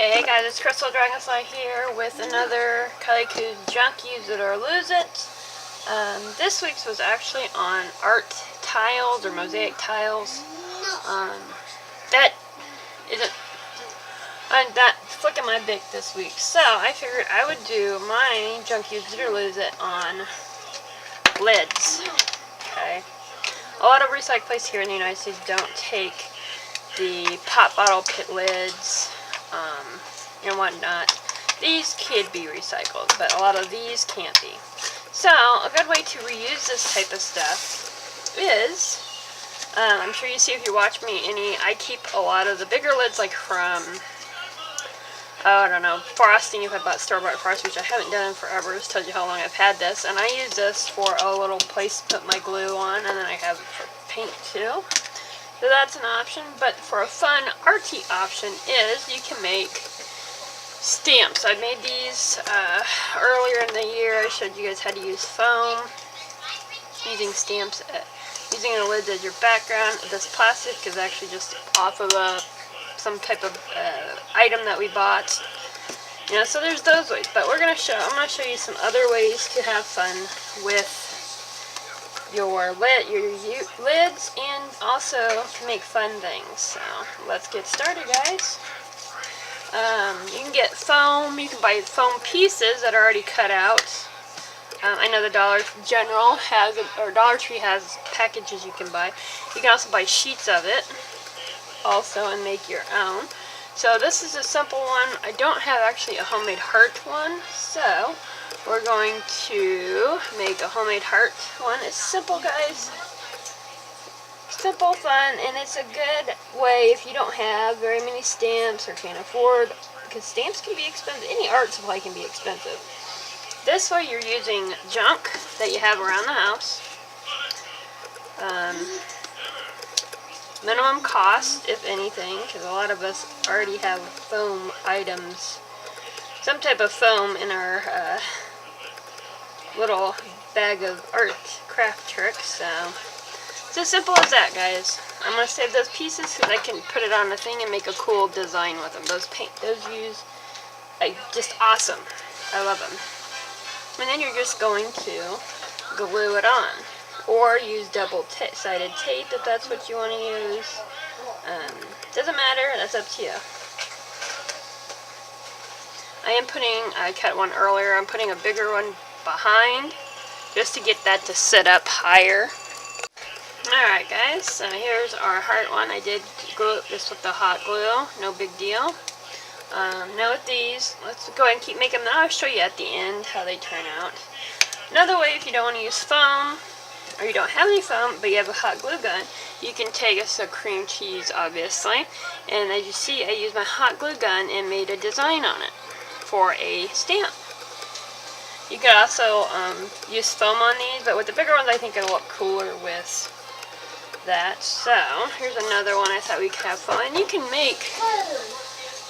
Hey guys, it's Crystal Junkuseitorloseit here with another Kylie Junkuseitorloseit. This week's was actually on art tiles or mosaic tiles. That isn't that flick in my bic this week, so I figured I would do my Junkuseitorloseit on lids. Okay, a lot of recycled places here in the United States don't take the pop bottle pit lids and whatnot. These could be recycled, but a lot of these can't be. So a good way to reuse this type of stuff is, I'm sure you see if you watch me I keep a lot of the bigger lids, like from, I don't know, frosting. If I bought store-bought frosting, which I haven't done in forever, just tells you how long I've had this. And I use this for a little place to put my glue on, and then I have it for paint too. So that's an option, but for a fun arty option is you can make stamps. I made these earlier in the year. I showed you guys how to use foam, using stamps, using the lids as your background. This plastic is actually just off of some type of item that we bought. You know, so there's those ways, but I'm going to show you some other ways to have fun with your lids, and also to make fun things. So let's get started, guys. You can get foam. You can buy foam pieces that are already cut out. I know the Dollar General has, or Dollar Tree has packages you can buy. You can also buy sheets of it also and make your own. So this is a simple one. I don't have actually a homemade heart one, so we're going to make a homemade heart one. It's simple, guys. Simple, fun, and it's a good way if you don't have very many stamps or can't afford, because stamps can be expensive. Any art supply can be expensive. This way you're using junk that you have around the house. Minimum cost, if anything, because a lot of us already have foam items, some type of foam in our little bag of art craft tricks. So it's as simple as that, guys. I'm going to save those pieces because I can put it on the thing and make a cool design with them. Those views, just awesome. I love them. And then you're just going to glue it on, or use double-sided tape if that's what you want to use. Doesn't matter, that's up to you. I cut one earlier. I'm putting a bigger one behind just to get that to sit up higher. Alright, guys, so here's our heart one. I did glue this with the hot glue, no big deal. Now with these, let's go ahead and keep making them. I'll show you at the end how they turn out. Another way, if you don't want to use foam, or you don't have any foam, but you have a hot glue gun, you can take a cream cheese, obviously, and as you see, I used my hot glue gun and made a design on it for a stamp. You could also use foam on these, but with the bigger ones, I think it'll look cooler with that. So here's another one I thought we could have fun. And you can make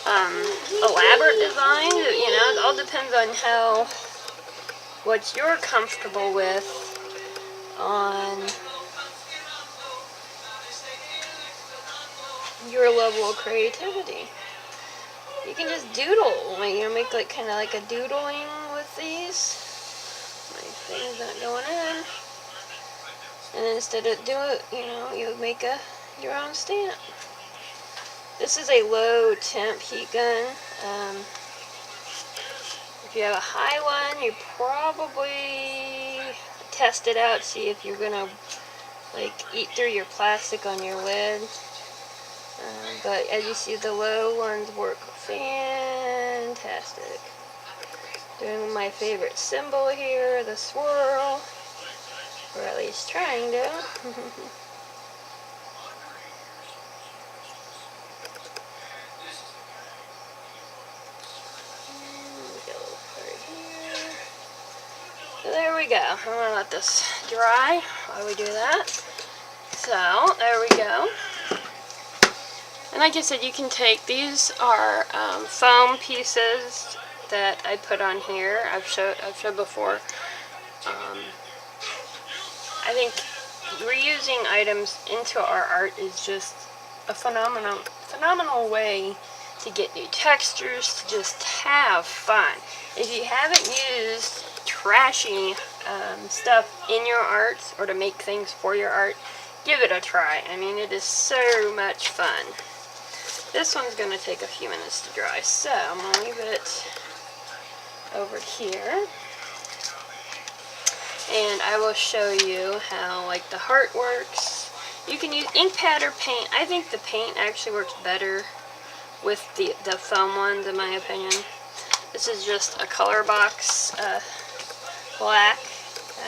elaborate designs. You know, it all depends on what you're comfortable with on your level of creativity. You can just doodle, make kind of like a doodling with these. My thing's not going in. And then instead of you make your own stamp. This is a low temp heat gun. If you have a high one, you probably test it out, see if you're gonna eat through your plastic on your lid. But as you see, the low ones work fantastic. Doing my favorite symbol here, the swirl, or at least trying to. So there we go. I'm going to let this dry while we do that. So there we go. And like I said, you can take, these are foam pieces that I put on here. I've showed before. I think reusing items into our art is just a phenomenal way to get new textures, to just have fun. If you haven't used trashy stuff in your art or to make things for your art, give it a try. I mean, it is so much fun. This one's going to take a few minutes to dry, so I'm going to leave it over here. And I will show you how like the heart works. You can use ink pad or paint. I think the paint actually works better with the foam ones, in my opinion. This is just a color box, black.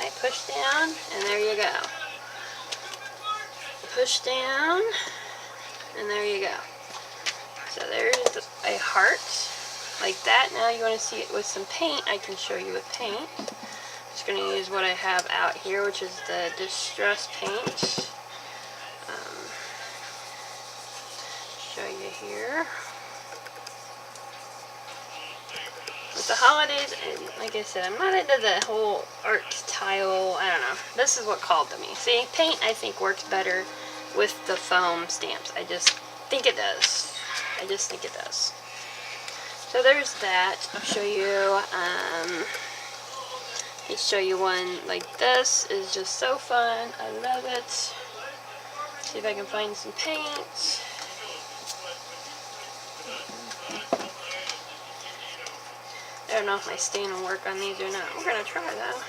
I push down, and there you go. Push down, and there you go. So there's a heart, like that. Now you want to see it with some paint, I can show you with paint. I'm just going to use what I have out here, which is the Distress paint. Show you here. With the holidays, and like I said, I'm not into the whole art tile, I don't know. This is what called to me. See, paint I think works better with the foam stamps. I just think it does. I just think it does. So there's that. I'll show you, let's show you one like this. Is just so fun. I love it. See if I can find some paint. I don't know if my stain will work on these or not. We're going to try though.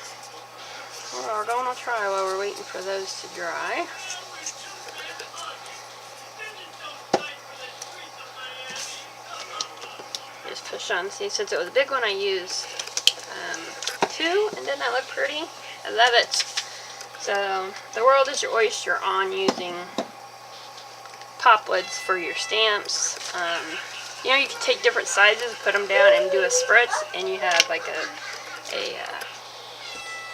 We're going to try while we're waiting for those to dry. Just push on. See, since it was a big one, I used two, and didn't that look pretty? I love it. So, the world is your oyster on using pop lids for your stamps. You know, you can take different sizes, put them down, and do a spritz, and you have like a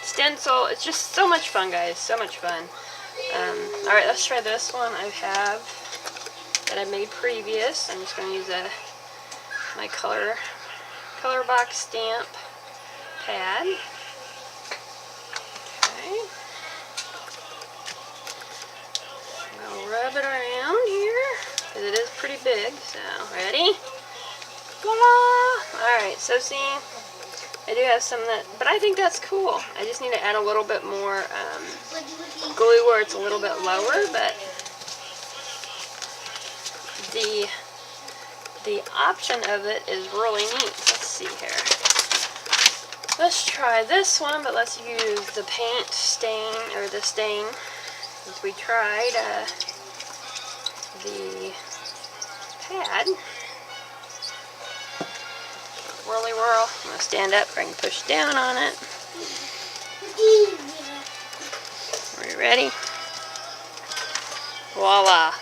stencil. It's just so much fun, guys. So much fun. Alright, let's try this one I have that I made previous. I'm just going to use my color box stamp pad. Okay. I'm going to rub it around here, because it is pretty big. So, ready? Voila! Alright, so see, I do have some that, but I think that's cool. I just need to add a little bit more glue where it's a little bit lower, but the option of it is really neat. Let's see here. Let's try this one, but let's use the paint stain, or the stain, since we tried the pad. Whirly whirl. I'm going to stand up so I can push down on it. Are you ready? Voila.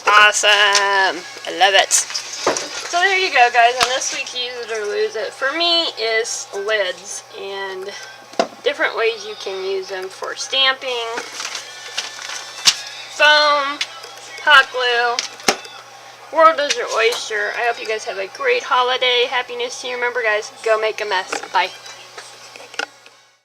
Awesome. I love it. So there you go, guys. On this week's Use It or Lose It, for me, is lids. And different ways you can use them for stamping, foam, hot glue. World is your oyster. I hope you guys have a great holiday. Happiness to you. Remember, guys, go make a mess. Bye.